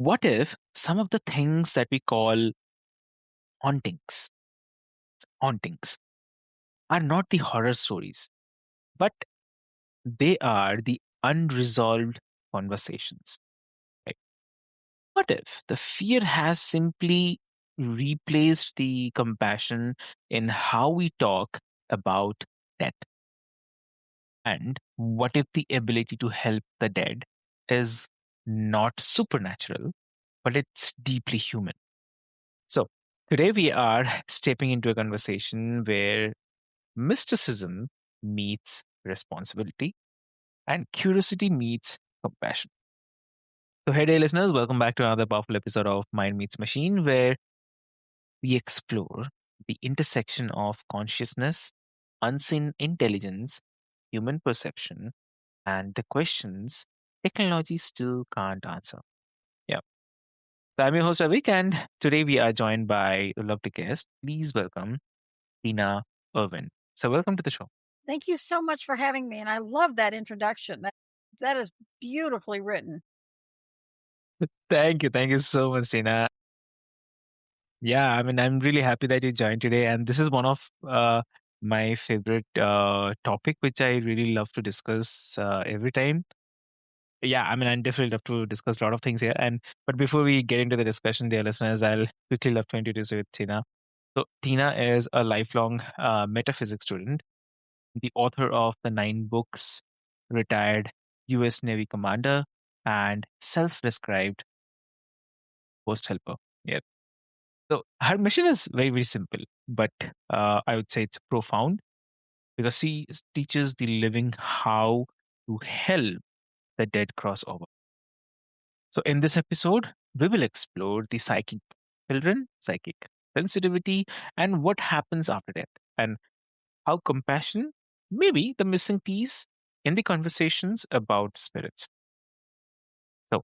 What if some of the things that we call hauntings, hauntings are not the horror stories, but they are the unresolved conversations? Right? What if the fear has simply replaced the compassion in how we talk about death? And what if the ability to help the dead is not supernatural, but it's deeply human? So, today we are stepping into a conversation where mysticism meets responsibility and curiosity meets compassion. So, hey, dear listeners, welcome back to another powerful episode of Mind Meets Machine, where we explore the intersection of consciousness, unseen intelligence, human perception, and the questions technology still can't answer. Yeah. So I'm your host, Avik, and today we are joined by a lovely guest. Please welcome Tina Irwin. So, welcome to the show. Thank you so much for having me, and I love that introduction. That is beautifully written. Thank you. Thank you so much, Tina. Yeah, I mean, I'm really happy that you joined today. And this is one of my favorite topic, which I really love to discuss every time. Yeah, I mean, I definitely love to discuss a lot of things here. And but before we get into the discussion, dear listeners, I'll quickly love to introduce you with Tina. So, Tina is a lifelong metaphysics student, the author of the 9 books, retired US Navy commander, and self described post helper. Yeah. So her mission is very, very simple, but I would say it's profound because she teaches the living how to help the dead cross over. So in this episode, we will explore the psychic children, psychic sensitivity, and what happens after death, and how compassion may be the missing piece in the conversations about spirits. So,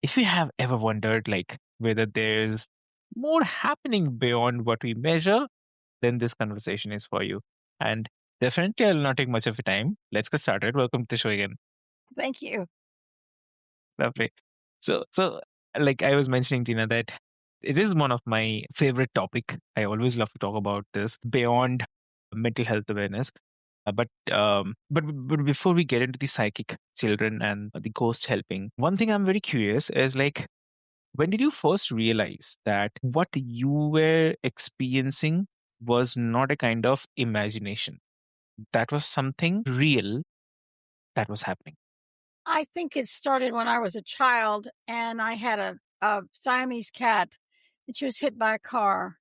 if you have ever wondered, like, whether there's more happening beyond what we measure, then this conversation is for you. And definitely, I'll not take much of your time. Let's get started. Welcome to the show again. Thank you. Lovely. So, like I was mentioning, Tina, that it is one of my favorite topic. I always love to talk about this beyond mental health awareness. But before we get into the psychic children and the ghost helping, one thing I'm very curious is like, when did you first realize that what you were experiencing was not a kind of imagination? That was something real that was happening. I think it started when I was a child and I had a Siamese cat and she was hit by a car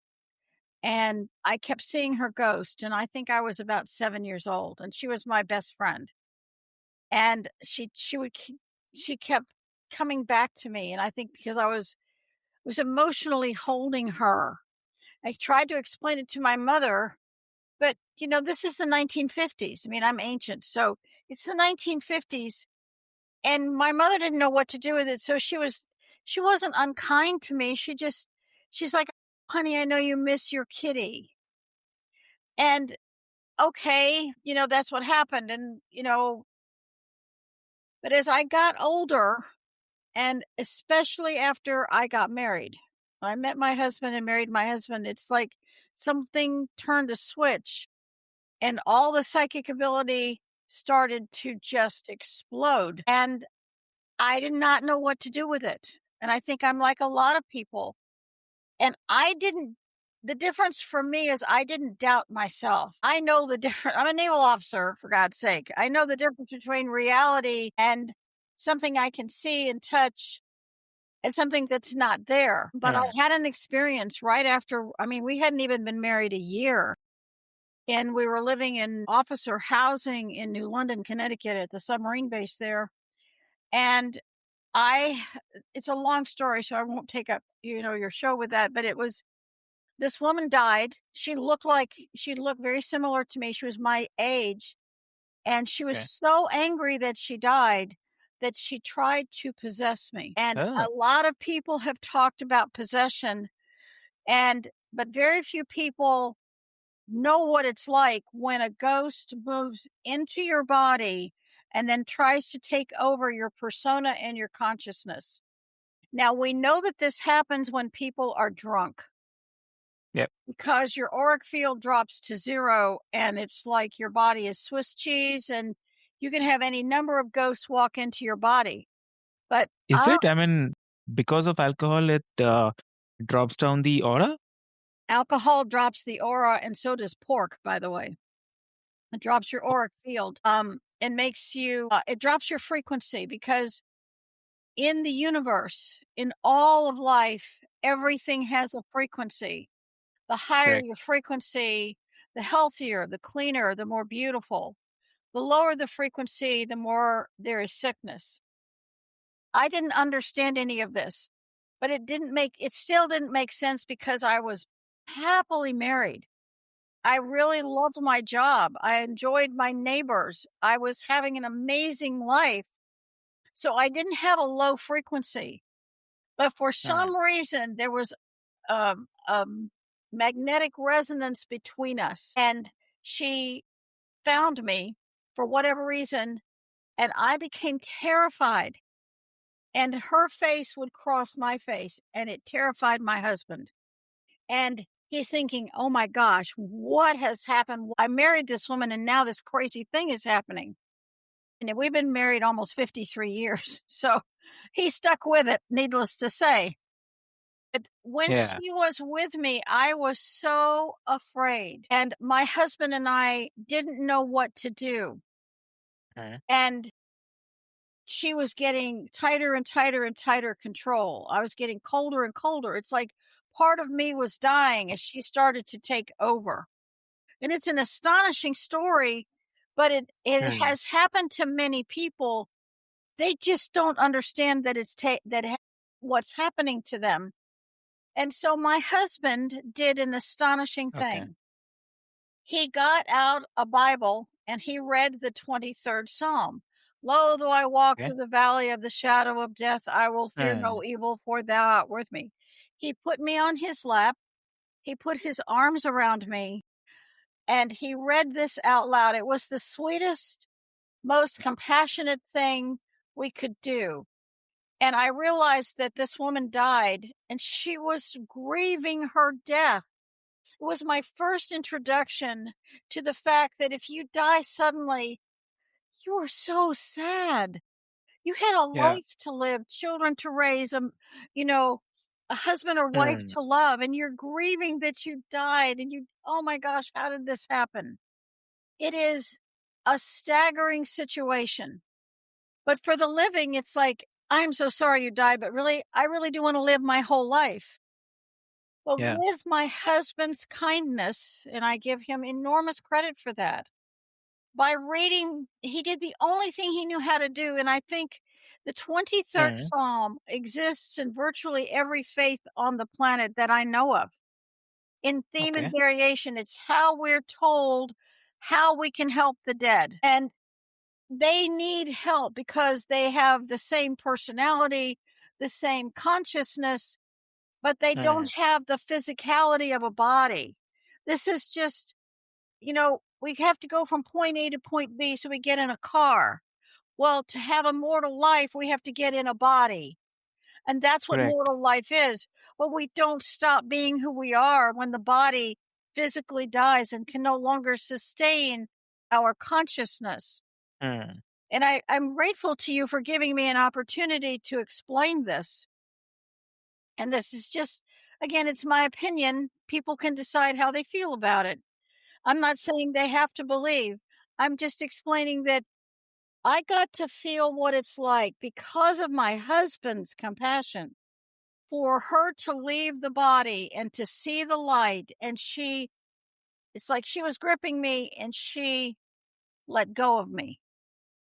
and I kept seeing her ghost. And I think I was about 7 years old and she was my best friend. And she kept coming back to me. And I think because I was emotionally holding her, I tried to explain it to my mother. But, this is the 1950s. I mean, I'm ancient. So it's the 1950s. And my mother didn't know what to do with it. So she wasn't unkind to me. She's like, honey, I know you miss your kitty. And okay, that's what happened. And, but as I got older, and especially after I got married, I met my husband and married my husband. It's like something turned a switch and all the psychic ability started to just explode. And I did not know what to do with it. And I think I'm like a lot of people. And the difference for me is I didn't doubt myself. I know the difference. I'm a naval officer, for God's sake. I know the difference between reality and something I can see and touch and something that's not there. But I had an experience right after, I mean, we hadn't even been married a year. And we were living in officer housing in New London, Connecticut at the submarine base there. And it's a long story, so I won't take up, your show with that, but this woman died. She looked very similar to me. She was my age. And she was Okay. so angry that she died that she tried to possess me. And Oh, a lot of people have talked about possession but very few people know what it's like when a ghost moves into your body and then tries to take over your persona and your consciousness. Now, we know that this happens when people are drunk Yep. because your auric field drops to 0, and it's like your body is Swiss cheese, and you can have any number of ghosts walk into your body. But Is it? I mean, because of alcohol, it drops down the aura? alcohol drops the aura, and so does pork, by the way. It drops your auric field. It makes you, it drops your frequency because in the universe, in all of life, everything has a frequency. The higher Correct. your frequency, the healthier, the cleaner, the more beautiful. The lower the frequency, the more there is sickness. I didn't understand any of this, but it still didn't make sense because I was happily married. I really loved my job. I enjoyed my neighbors. I was having an amazing life. So I didn't have a low frequency, but for Mm. some reason there was a magnetic resonance between us, and she found me for whatever reason, and I became terrified, and her face would cross my face, and it terrified my husband. And he's thinking, "Oh my gosh, what has happened? I married this woman and now this crazy thing is happening." And we've been married almost 53 years. So he stuck with it, needless to say. But when Yeah. she was with me, I was so afraid. And my husband and I didn't know what to do. Mm. And she was getting tighter and tighter and tighter control. I was getting colder and colder. It's like part of me was dying as she started to take over. And it's an astonishing story, but it Mm. has happened to many people. They just don't understand that what's happening to them. And so my husband did an astonishing Okay. thing. He got out a Bible and he read the 23rd Psalm. Lo, though I walk Okay. through the valley of the shadow of death, I will fear Mm. no evil, for thou art with me. He put me on his lap. He put his arms around me and he read this out loud. It was the sweetest, most compassionate thing we could do. And I realized that this woman died and she was grieving her death. It was my first introduction to the fact that if you die suddenly, you are so sad. You had a Yeah. life to live, children to raise, you know, a husband or wife Mm. to love, and you're grieving that you died and oh my gosh, how did this happen? It is a staggering situation. But for the living, it's like, I'm so sorry you died, but really, I really do want to live my whole life. But Yeah. with my husband's kindness, and I give him enormous credit for that, by reading, he did the only thing he knew how to do. And I think the 23rd Mm. Psalm exists in virtually every faith on the planet that I know of. In theme and Okay. variation, it's how we're told how we can help the dead. And they need help because they have the same personality, the same consciousness, but they Mm. don't have the physicality of a body. This is just, we have to go from point A to point B, so we get in a car. Well, to have a mortal life, we have to get in a body. And that's what Correct. mortal life is. But we don't stop being who we are when the body physically dies and can no longer sustain our consciousness. Mm. And I'm grateful to you for giving me an opportunity to explain this. And this is just, again, it's my opinion. People can decide how they feel about it. I'm not saying they have to believe. I'm just explaining that I got to feel what it's like because of my husband's compassion for her to leave the body and to see the light. And it's like she was gripping me and she let go of me.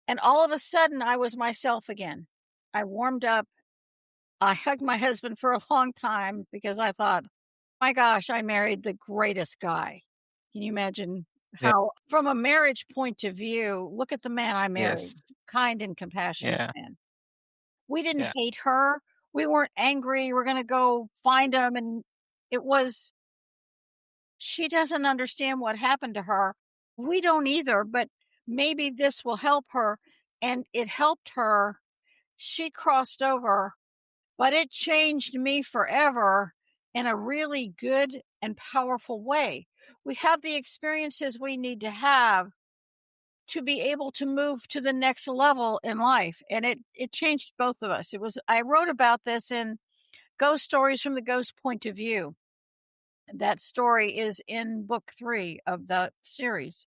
And all of a sudden, I was myself again. I warmed up. I hugged my husband for a long time because I thought, my gosh, I married the greatest guy. Can you imagine Yeah. how, from a marriage point of view, look at the man I Yes. married, kind and compassionate Yeah. man. We didn't Yeah. hate her. We weren't angry. We're going to go find him. And it was, she doesn't understand what happened to her. We don't either, but maybe this will help her. And it helped her. She crossed over but it changed me forever in a really good and powerful way. We have the experiences we need to have to be able to move to the next level in life, and it changed both of us. I wrote about this in Ghost Stories from the Ghost Point of View. That story is in book 3 of the series,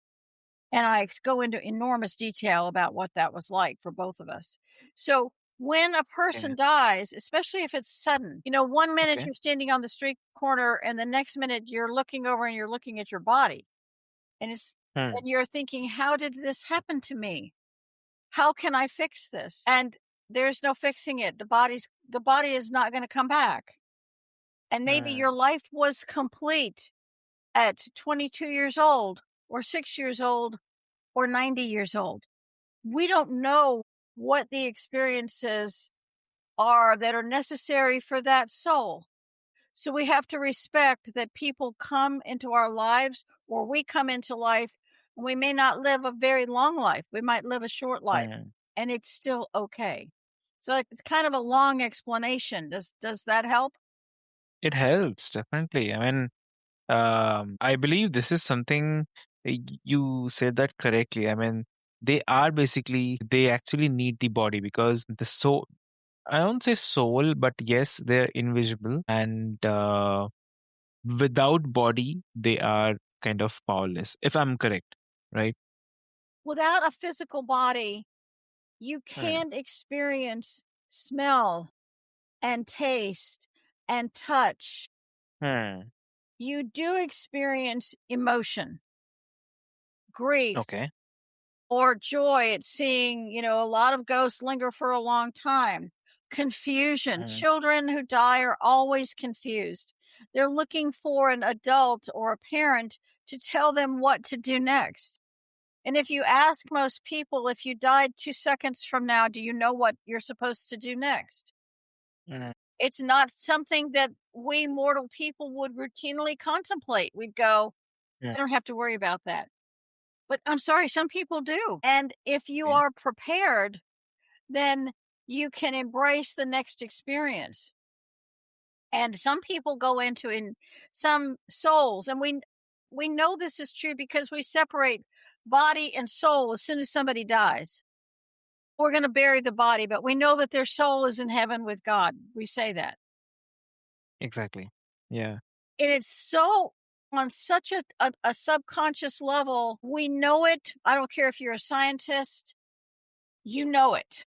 and I go into enormous detail about what that was like for both of us. So, when a Okay. person dies, especially if it's sudden, one minute Okay. you're standing on the street corner and the next minute you're looking over and you're looking at your body, and Hmm. and you're thinking, "How did this happen to me? How can I fix this?" And there's no fixing it. The body is not gonna come back. And maybe Hmm. your life was complete at 22 years old or 6 years old or 90 years old. We don't know what the experiences are that are necessary for that soul. So we have to respect that people come into our lives or we come into life and we may not live a very long life. We might live a short life Hmm. and it's still okay. So it's kind of a long explanation. Does that help? It helps, definitely. I mean, I believe this is something you said that correctly. I mean, they actually need the body because the soul, I don't say soul, but yes, they're invisible. And without body, they are kind of powerless, if I'm correct, right? Without a physical body, you Hmm. can experience smell and taste and touch. Hmm. You do experience emotion, grief, Okay. or joy at seeing, a lot of ghosts linger for a long time. Confusion. Hmm. Children who die are always confused. They're looking for an adult or a parent to tell them what to do next. And if you ask most people, if you died 2 seconds from now, do you know what you're supposed to do next? Hmm. It's not something that we mortal people would routinely contemplate. We'd go, Hmm. I don't have to worry about that. But I'm sorry, some people do. And if you Okay. are prepared, then you can embrace the next experience. And some people go into in some souls, and we know this is true because we separate body and soul as soon as somebody dies. We're going to bury the body, but we know that their soul is in heaven with God. We say that. Exactly. Yeah. And it's so on such a subconscious level, we know it. I don't care if you're a scientist, you know it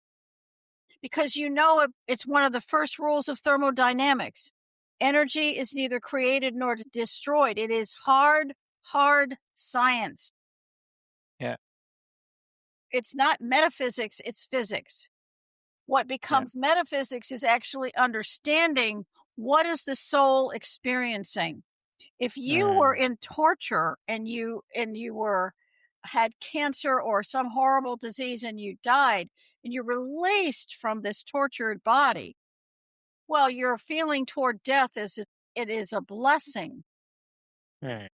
because it's one of the first rules of thermodynamics. Energy is neither created nor destroyed. It is hard science. Yeah. It's not metaphysics, it's physics. What Yeah. becomes metaphysics is actually understanding what is the soul experiencing. If you were Hmm. in torture and you were had cancer or some horrible disease and you died and you're released from this tortured body, well, your feeling toward death is it is a blessing. Hmm.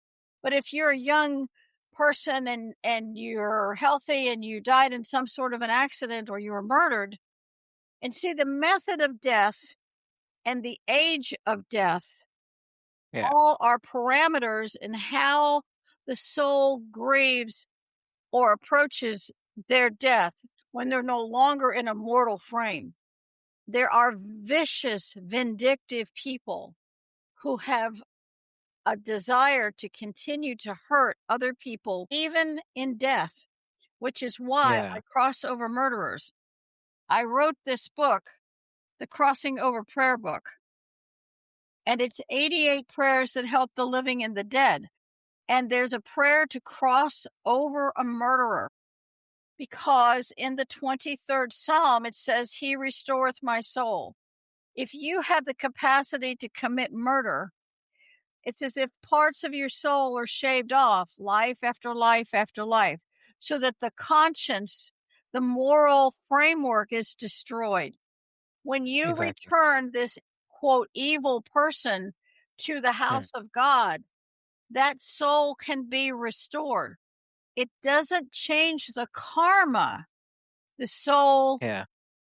But if you're a young person and you're healthy and you died in some sort of an accident or you were murdered, and see the method of death and the age of death Yeah. all are parameters in how the soul grieves or approaches their death when they're no longer in a mortal frame. There are vicious, vindictive people who have a desire to continue to hurt other people, even in death, which is why I Yeah. cross over murderers. I wrote this book, the Crossing Over Prayer Book, and it's 88 prayers that help the living and the dead. And there's a prayer to cross over a murderer because in the 23rd Psalm, it says, He restoreth my soul. If you have the capacity to commit murder, it's as if parts of your soul are shaved off life after life after life, so that the conscience, the moral framework is destroyed. When you Exactly. return this quote evil person to the Hmm. house of God, that soul can be restored. It doesn't change the karma the soul Yeah.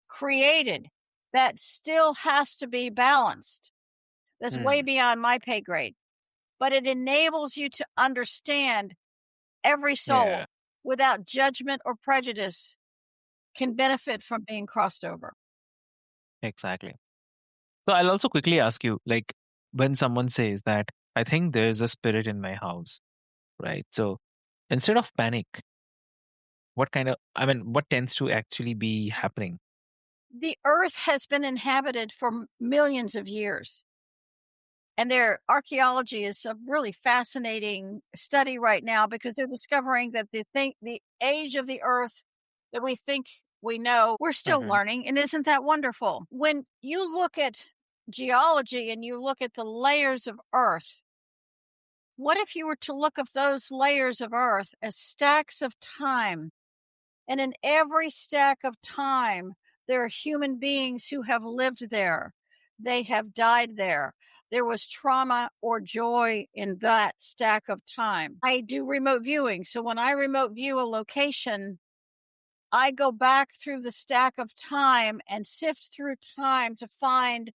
created, that still has to be balanced. That's way beyond my pay grade. But it enables you to understand every soul Yeah, without judgment or prejudice can benefit from being crossed over. exactly. So I'll also quickly ask you, like, when someone says that, I think there's a spirit in my house, right? So instead of panic, what tends to actually be happening? The earth has been inhabited for millions of years. And their archaeology is a really fascinating study right now because they're discovering that the age of the earth that we think we know, we're still Hmm. learning. And isn't that wonderful? When you look at geology and you look at the layers of earth, what if you were to look at those layers of earth as stacks of time? And in every stack of time, there are human beings who have lived there. They have died there. There was trauma or joy in that stack of time. I do remote viewing. So when I remote view a location, I go back through the stack of time and sift through time to find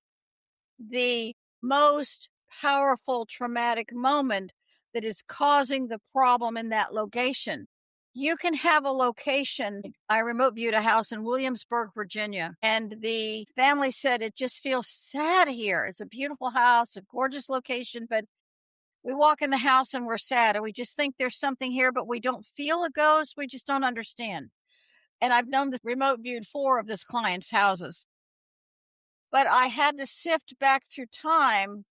the most powerful traumatic moment that is causing the problem in that location. You can have a location. I remote viewed a house in Williamsburg, Virginia, and the family said it just feels sad here. It's a beautiful house, a gorgeous location, but we walk in the house and we're sad and we just think there's something here, but we don't feel a ghost. We just don't understand. And I've known the remote viewed 4 of this client's houses, but I had to sift back through time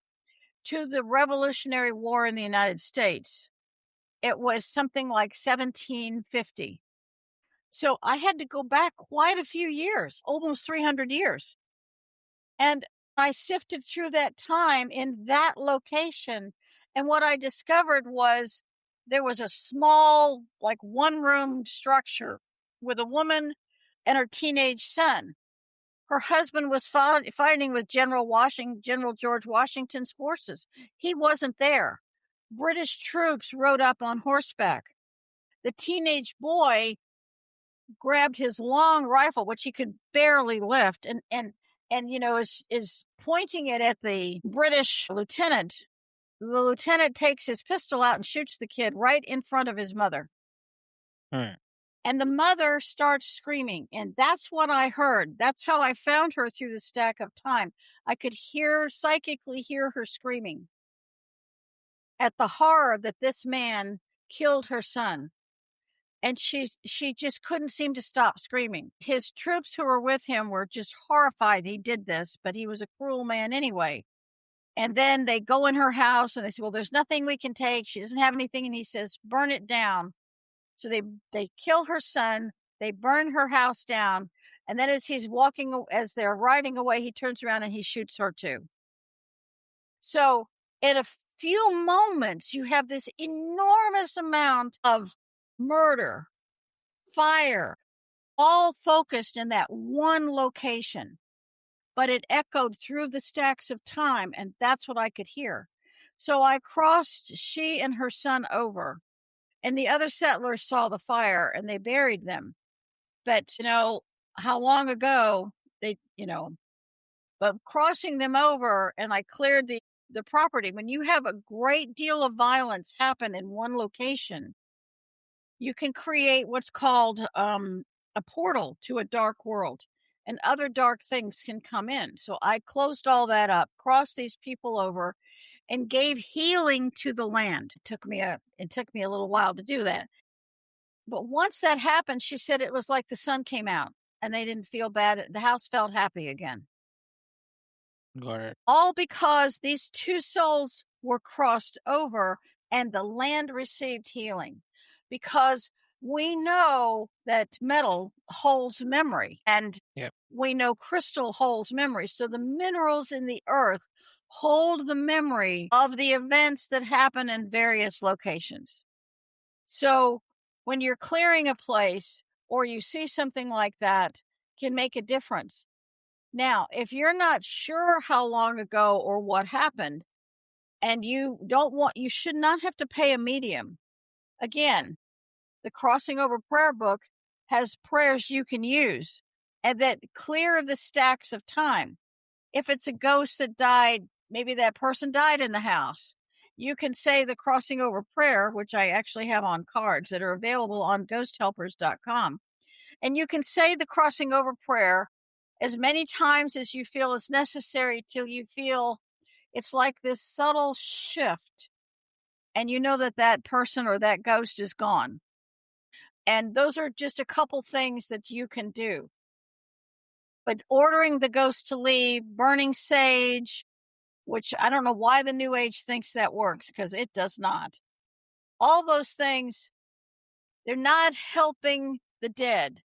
to the Revolutionary War in the United States. It was something like 1750. So I had to go back quite a few years, almost 300 years. And I sifted through that time in that location. And what I discovered was there was a small, like 1-room structure with a woman and her teenage son. Her husband was fighting with General George Washington's forces. He wasn't there. British troops rode up on horseback. The teenage boy grabbed his long rifle, which he could barely lift, and is pointing it at the British lieutenant. The lieutenant takes his pistol out and shoots the kid right in front of his mother. Hmm. And the mother starts screaming. And that's what I heard. That's how I found her through the stack of time. I could psychically hear her screaming at the horror that this man killed her son. And she just couldn't seem to stop screaming. His troops who were with him were just horrified he did this, but he was a cruel man anyway. And then they go in her house and they say, well, there's nothing we can take. She doesn't have anything. And he says, burn it down. So they kill her son, they burn her house down, and then as they're riding away, he turns around and he shoots her too. So in a few moments, you have this enormous amount of murder, fire, all focused in that one location. But it echoed through the stacks of time, and that's what I could hear. So I crossed she and her son over. And the other settlers saw the fire and they buried them. But, how long ago but crossing them over and I cleared the property. When you have a great deal of violence happen in one location, you can create what's called a portal to a dark world and other dark things can come in. So I closed all that up, crossed these people over and gave healing to the land. It took me a little while to do that. But once that happened, she said it was like the sun came out and they didn't feel bad. The house felt happy again. Got it. All because these 2 souls were crossed over and the land received healing. Because we know that metal holds memory and Yep. we know crystal holds memory. So the minerals in the earth hold the memory of the events that happen in various locations. So when you're clearing a place or you see something like that can make a difference. Now, if you're not sure how long ago or what happened and you should not have to pay a medium. Again, the Crossing Over Prayer book has prayers you can use. and that clear of the stacks of time. If it's a ghost that died, maybe that person died in the house. You can say the crossing over prayer, which I actually have on cards that are available on ghosthelpers.com. And you can say the crossing over prayer as many times as you feel is necessary till you feel it's like this subtle shift. And you know that that person or that ghost is gone. And those are just a couple things that you can do. But ordering the ghost to leave, burning sage, which I don't know why the New Age thinks that works, because it does not. All those things, they're not helping the dead.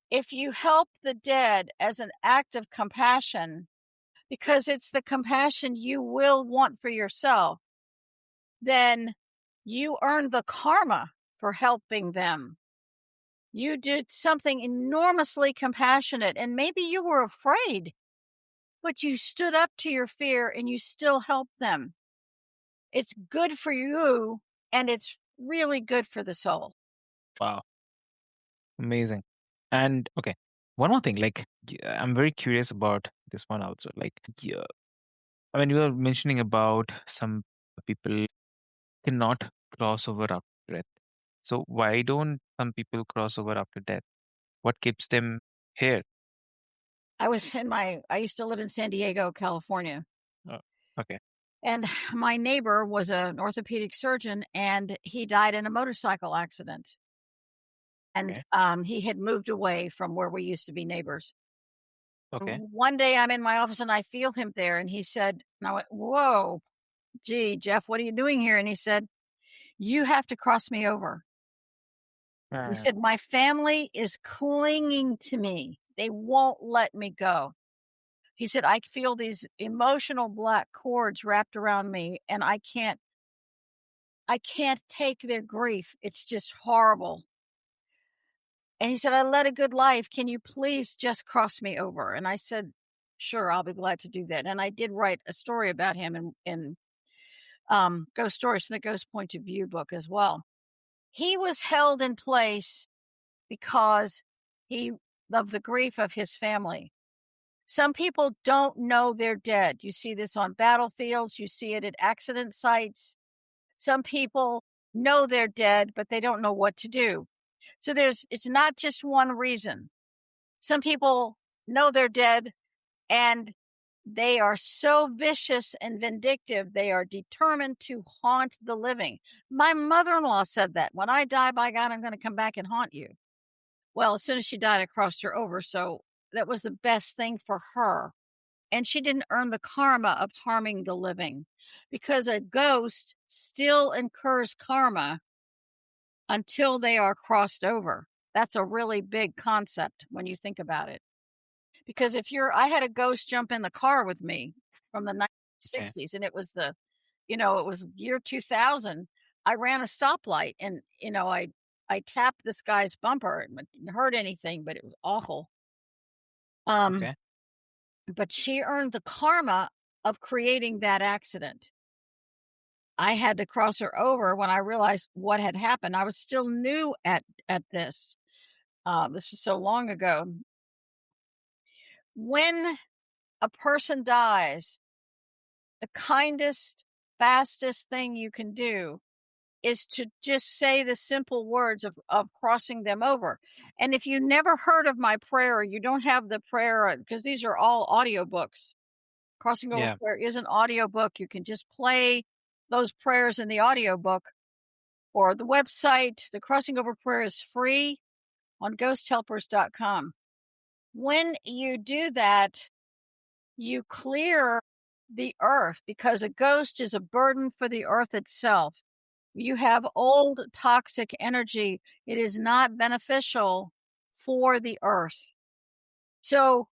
If you help the dead as an act of compassion, because it's the compassion you will want for yourself, then you earn the karma for helping them. You did something enormously compassionate, and maybe you were afraid, but you stood up to your fear and you still helped them. It's good for you, and it's really good for the soul. Wow. Amazing. And okay, one more thing. Like, I'm very curious about this one also. Like, yeah, I mean, you were mentioning about some people cannot cross over after death. So why don't some people cross over after death? What keeps them here? I used to live in San Diego, California, Oh, okay. and my neighbor was an orthopedic surgeon, and he died in a motorcycle accident. And Okay. he had moved away from where we used to be neighbors. Okay. One day I'm in my office and I feel him there, and he said, and I went, "Whoa, gee, Jeff, what are you doing here?" And he said, "You have to cross me over." He Uh, said, "My family is clinging to me. They won't let me go." He said, "I feel these emotional black cords wrapped around me, and I can't take their grief. It's just horrible." And he said, "I led a good life. Can you please just cross me over?" And I said, "Sure, I'll be glad to do that." And I did write a story about him in Ghost Stories from the Ghost Point of View book as well. He was held in place because he of the grief of his family. Some people don't know they're dead. You see this on battlefields, you see it at accident sites. Some people know they're dead, but they don't know what to do. So it's not just one reason. Some people know they're dead and they are so vicious and vindictive, they are determined to haunt the living. My mother-in-law said that. "When I die, by God, I'm going to come back and haunt you." Well, as soon as she died, I crossed her over. So that was the best thing for her. And she didn't earn the karma of harming the living, because a ghost still incurs karma until they are crossed over. That's a really big concept when you think about it. Because I had a ghost jump in the car with me from the okay. 1960s, and it was year 2000. I ran a stoplight, and I tapped this guy's bumper, and it didn't hurt anything, but it was awful. Um, Okay. but she earned the karma of creating that accident. I had to cross her over when I realized what had happened. I was still new at this. This was so long ago. When a person dies, the kindest, fastest thing you can do is to just say the simple words of crossing them over. And if you never heard of my prayer, or you don't have the prayer, because these are all audiobooks. Crossing Over Yeah. Prayer is an audiobook. You can just play those prayers in the audiobook or the website. The Crossing Over Prayer is free on ghosthelpers.com. When you do that, you clear the earth, because a ghost is a burden for the earth itself. You have old toxic energy. It is not beneficial for the earth. So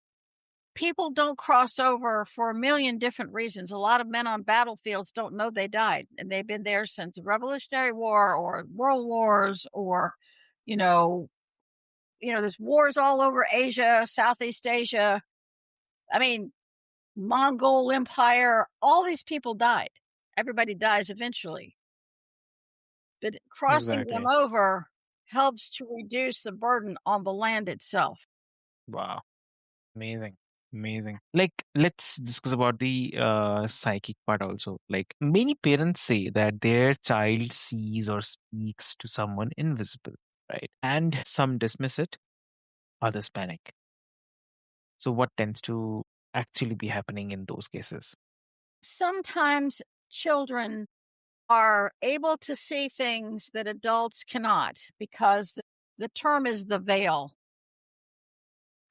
people don't cross over for a million different reasons. A lot of men on battlefields don't know they died, and they've been there since the Revolutionary War or World Wars, or, you know, there's wars all over Asia, Southeast Asia. I mean, Mongol Empire, all these people died. Everybody dies eventually. But crossing them Exactly. over helps to reduce the burden on the land itself. Wow. Amazing. Amazing. Like, let's discuss about the psychic part also. Like, many parents say that their child sees or speaks to someone invisible, right? And some dismiss it, others panic. So, what tends to actually be happening in those cases? Sometimes children are able to see things that adults cannot because the term is the veil.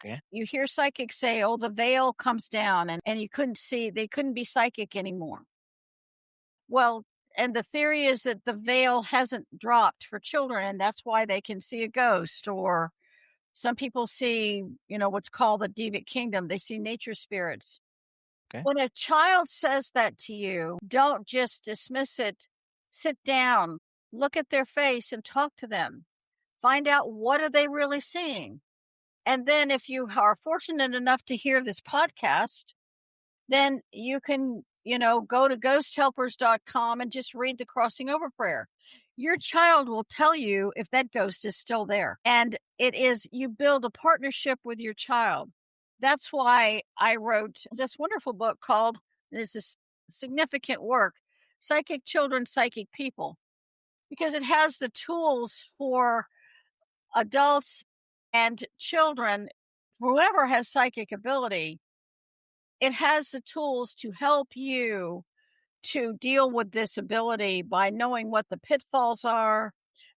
Okay. You hear psychics say, oh, the veil comes down and you couldn't see, they couldn't be psychic anymore. Well, and the theory is that the veil hasn't dropped for children, and that's why they can see a ghost. Or some people see, what's called the deviant kingdom. They see nature spirits. Okay. When a child says that to you, don't just dismiss it. Sit down, look at their face and talk to them. Find out what are they really seeing. And then if you are fortunate enough to hear this podcast, then you can, go to ghosthelpers.com and just read the crossing over prayer. Your child will tell you if that ghost is still there. And you build a partnership with your child. That's why I wrote this wonderful book called, and it's this significant work, Psychic Children, Psychic People, because it has the tools for adults and children, whoever has psychic ability. It has the tools to help you to deal with this ability by knowing what the pitfalls are,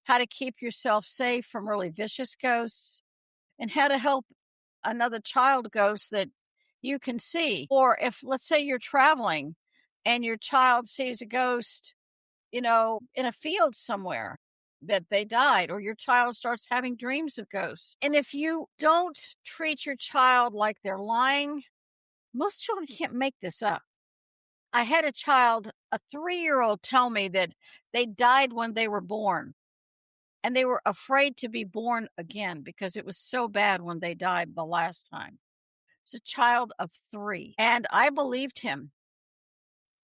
how to keep yourself safe from really vicious ghosts, and how to help another child ghost that you can see. Or if, let's say, you're traveling and your child sees a ghost, in a field somewhere that they died, or your child starts having dreams of ghosts. And if you don't treat your child like they're lying, most children can't make this up. I had a child, a 3-year-old, tell me that they died when they were born and they were afraid to be born again because it was so bad when they died the last time. It's a child of 3. And I believed him.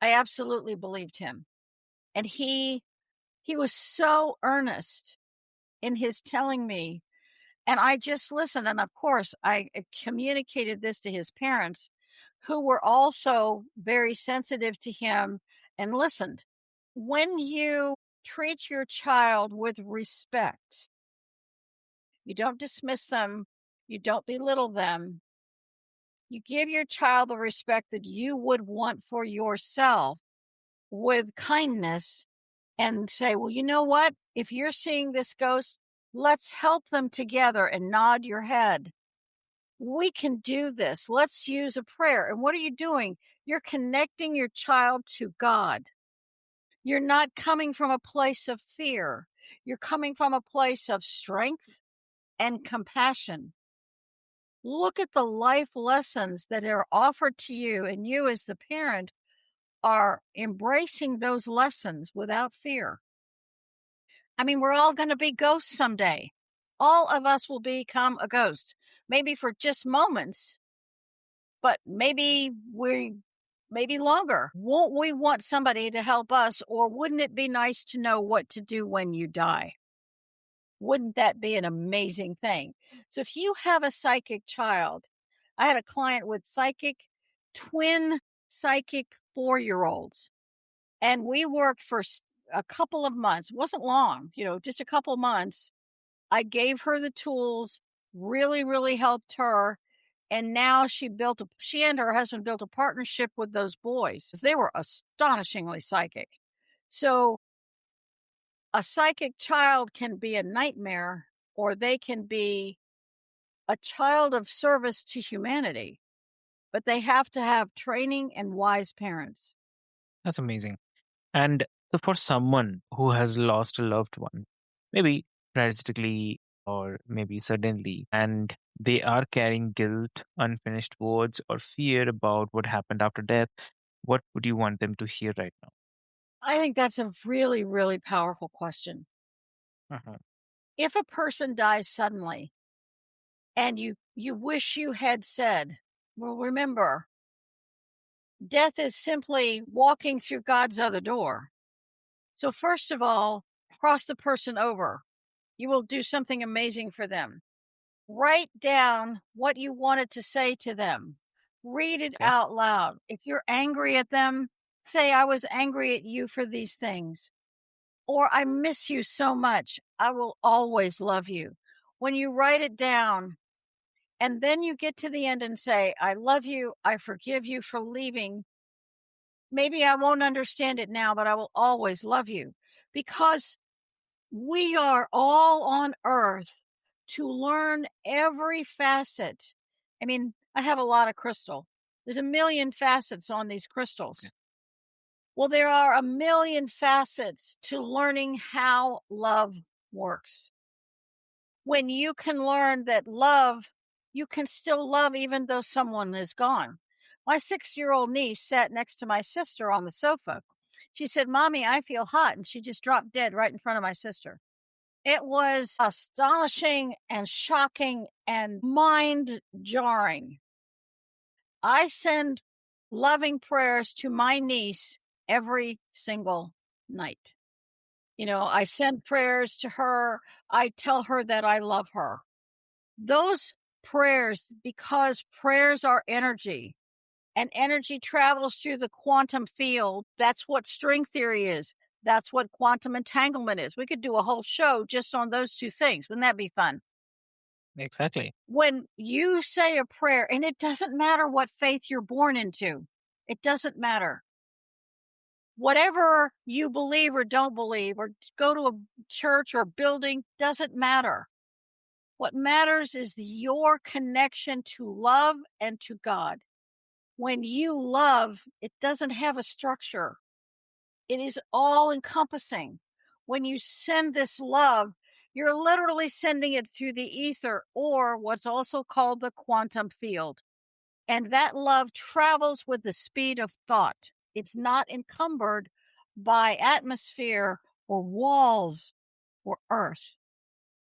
I absolutely believed him. And he was so earnest in his telling me. And I just listened. And of course, I communicated this to his parents, who were also very sensitive to him and listened. When you treat your child with respect, you don't dismiss them, you don't belittle them, you give your child the respect that you would want for yourself with kindness and say, well, you know what? If you're seeing this ghost, let's help them together, and nod your head. We can do this. Let's use a prayer. And what are you doing? You're connecting your child to God. You're not coming from a place of fear. You're coming from a place of strength and compassion. Look at the life lessons that are offered to you, and you, as the parent, are embracing those lessons without fear. I mean, we're all going to be ghosts someday. All of us will become a ghost, maybe for just moments, but maybe longer. Won't we want somebody to help us, or wouldn't it be nice to know what to do when you die? Wouldn't that be an amazing thing? So if you have a psychic child, I had a client with twin psychic 4-year-olds, and we worked for a couple of months. It wasn't long, just a couple months. I gave her the tools, really, really helped her. And now she and her husband built a partnership with those boys. They were astonishingly psychic. So a psychic child can be a nightmare, or they can be a child of service to humanity, but they have to have training and wise parents. That's amazing. And so, for someone who has lost a loved one, maybe tragically or maybe suddenly, and they are carrying guilt, unfinished words, or fear about what happened after death, what would you want them to hear right now? I think that's a really, really powerful question. Uh-huh. If a person dies suddenly and you wish you had said, well, remember, death is simply walking through God's other door. So first of all, cross the person over. You will do something amazing for them. Write down what you wanted to say to them. Read it Okay. out loud. If you're angry at them, say, I was angry at you for these things. Or I miss you so much. I will always love you. When you write it down and then you get to the end and say, I love you. I forgive you for leaving. Maybe I won't understand it now, but I will always love you because we are all on earth to learn every facet. I mean, I have a lot of crystal. There's a million facets on these Okay. crystals. Well, there are a million facets to learning how love works. When you can learn that love, you can still love even though someone is gone. My 6-year-old niece sat next to my sister on the sofa. She said, Mommy, I feel hot. And she just dropped dead right in front of my sister. It was astonishing and shocking and mind jarring. I send loving prayers to my niece every single night. I send prayers to her. I tell her that I love her. Those prayers, because prayers are energy and energy travels through the quantum field. That's what string theory is. That's what quantum entanglement is. We could do a whole show just on those two things. Wouldn't that be fun? Exactly. When you say a prayer, and it doesn't matter what faith you're born into, it doesn't matter. Whatever you believe or don't believe, or go to a church or building, doesn't matter. What matters is your connection to love and to God. When you love, it doesn't have a structure. It is all encompassing. When you send this love, you're literally sending it through the ether or what's also called the quantum field. And that love travels with the speed of thought. It's not encumbered by atmosphere or walls or earth.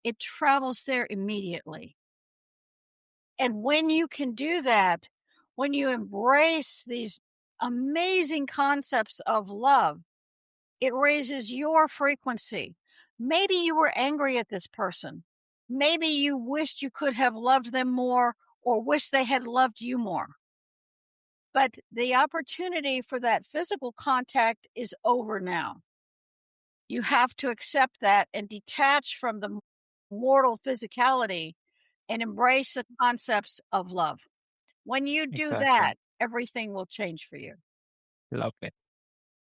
It travels there immediately. And when you can do that, when you embrace these amazing concepts of love, it raises your frequency. Maybe you were angry at this person. Maybe you wished you could have loved them more or wish they had loved you more. But the opportunity for that physical contact is over now. You have to accept that and detach from the mortal physicality and embrace the concepts of love. When you do Exactly. that, everything will change for you. Lovely.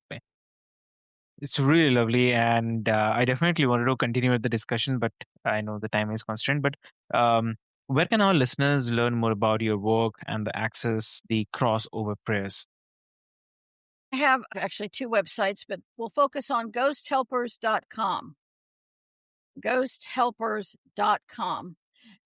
Lovely. It's really lovely, and I definitely wanted to continue with the discussion, but I know the time is constrained. But um, where can our listeners learn more about your work and the access the crossover prayers? I have actually two websites, but we'll focus on ghosthelpers.com. Ghosthelpers.com.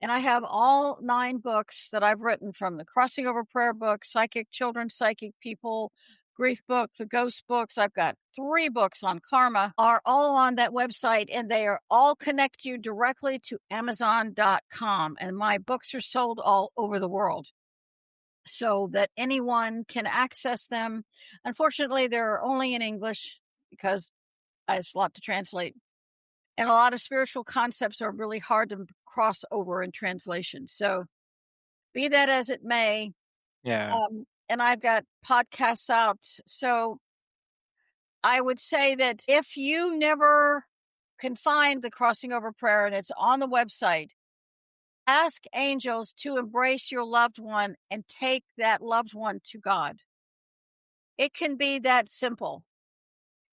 And I have all 9 books that I've written, from the Crossing Over Prayer book, Psychic Children, Psychic People, Grief book, the Ghost books. I've got 3 books on karma, are all on that website, and they are all connect you directly to Amazon.com. And my books are sold all over the world so that anyone can access them. Unfortunately, they're only in English because it's a lot to translate. And a lot of spiritual concepts are really hard to cross over in translation. So, be that as it may, Yeah. and I've got podcasts out. So, I would say that if you never can find the Crossing Over Prayer and it's on the website, ask angels to embrace your loved one and take that loved one to God. It can be that simple.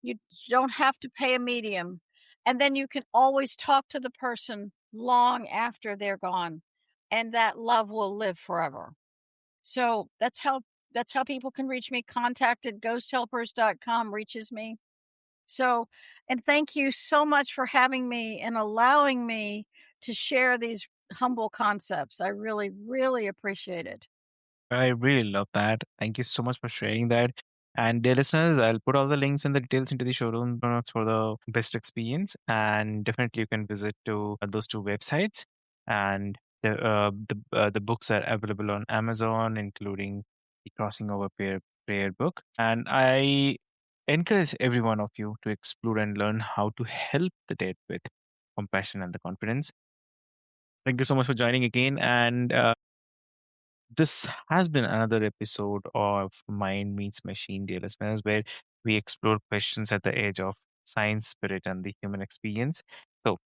You don't have to pay a medium. And then you can always talk to the person long after they're gone, and that love will live forever. So that's how people can reach me. Contact at ghosthelpers.com reaches me. So, and thank you so much for having me and allowing me to share these humble concepts. I really, really appreciate it. I really love that. Thank you so much for sharing that. And dear listeners, I'll put all the links and the details into the showroom notes for the best experience. And definitely you can visit to those two websites. And the books are available on Amazon, including the Crossing Over Prayer book. And I encourage every one of you to explore and learn how to help the dead with compassion and the confidence. Thank you so much for joining again. And this has been another episode of Mind Meets Machine, dear listeners, where we explore questions at the edge of science, spirit, and the human experience. So,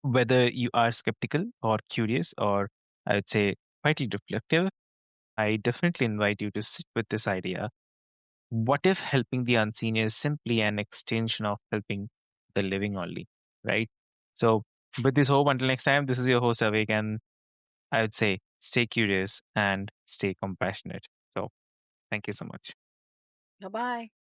whether you are skeptical or curious, or I would say quietly reflective, I definitely invite you to sit with this idea. What if helping the unseen is simply an extension of helping the living only, right? So, with this hope, until next time, this is your host, Avik, and I would say stay curious and stay compassionate. So, thank you so much. Bye bye.